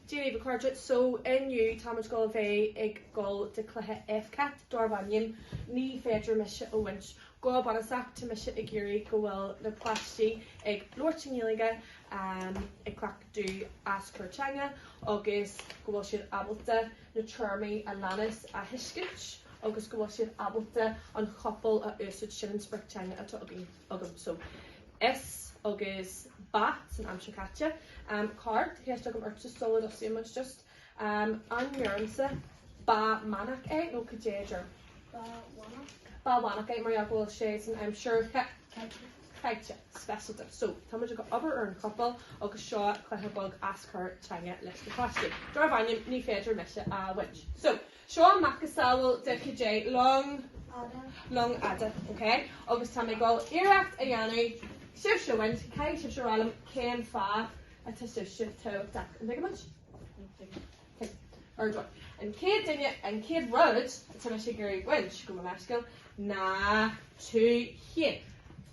Jenny Bacartrit, so in you, Thomas Golvey, ig gol de clehe FCA T Ni mission a winch. Go up on a sack to mission a giri, go well, the plasty, ig lorching yiliga, ig crack do ask her changa, August, go wash it abalta, the charmy, a lanis, a hiskich, August go wash it abalta, on couple a usage shilling sprick changa at Ogum. So, S, August, bats and amshakatcha, card, here's talking about just solid of so much just, on Muransa, ba manak no kajager. Ba wanak Maria will shades and I'm sure kaitcha special stuff. So tell me to go upper or couple or shaw bug ask her changa let's the question. Darvanium ni feder mesha winch. So Shaw Macasawal de KJ long ada, okay? August time I go Iraq Ayani, Shift Shawent, Kai Shift Shawalam, Ken Fa, a test of shift to attack and take a bunch. Or do and Kid Dinya and Kid Road, it's a Michigan winch, come on, Ashkill. Na to here.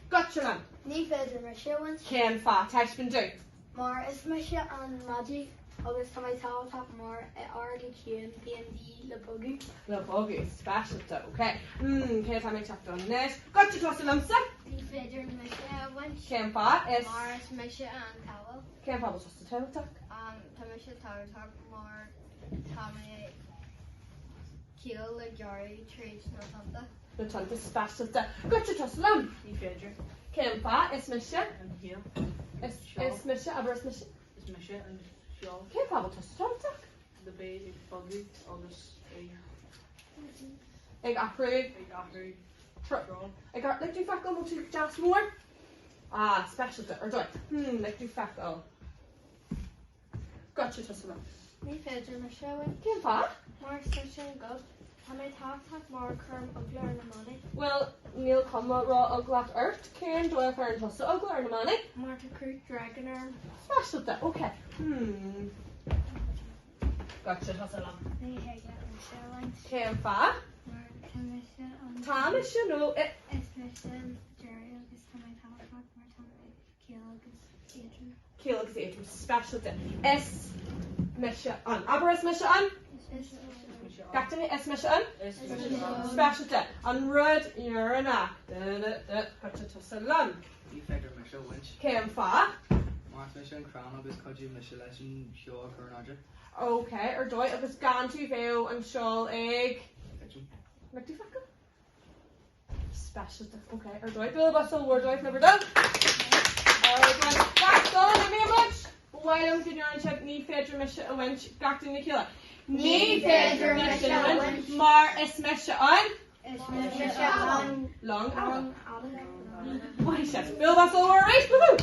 Gotcha, lamb. Ni feder mesha winch. Ken Fa, text been doing. Mar is mesha and magic. August time I tell top more already Q BND the buggy. The buggy, special though, okay. Okay, time I checked on this. Gotcha, toss a lump set. Ni feder mesha winch. Ken Fa is. Mar is mesha and towel. Ken Fa was just a tail tuck. Tamisha tower top more Tommy kill the jari trees no something. The tanta special though. Gotcha, toss a lump. Ni feder. Ken Fa is Misha. And here. Is Misha, aber is Misha. Is Misha and Shaw. Ken Fa was just a tail tuck. The bay is buggy. August I approve. after Shaw. I got like do fact go to just more. Special or do it. Like do fact Gotcha, toss a lump. Ni feder mesha winch. Ken Fa. More session good. Tommy top more curm ugler in the money. Well, Neil Comma raw uglat earth, Karen Doyle Fair and Tossa ugler in the money. More to creek dragon arm. Special that, okay. Gotcha, toss a lump. Ni hega mesha winch. Ken Fa. More Tamisha and Thomas, you know it. it's mesha Jerry August Tommy top more Tommy kill August Adrian. Kill is it special that. S Misha on. Aber S Misha on. Captain S Misha on. Special that. On red, you're an act. Gotcha, toss a lump. Ni feder mesha winch. Ken Fa. Mars mesha and crown August kaji mesha lesson Shaw Kurnaja. Okay, or do it was gone to veil and shawl egg. Like do fuck special stuff, okay. Or do I Bill Bustle, word I've never done. That's all I mean much. Why don't you check ni feder mesha a wench gacked in the killer? Ni feder mesha a wench. Mar is mesha on. It's mesha on Long Adam. Adam. Why, chef? Bill Bustle, we're right, woohoo!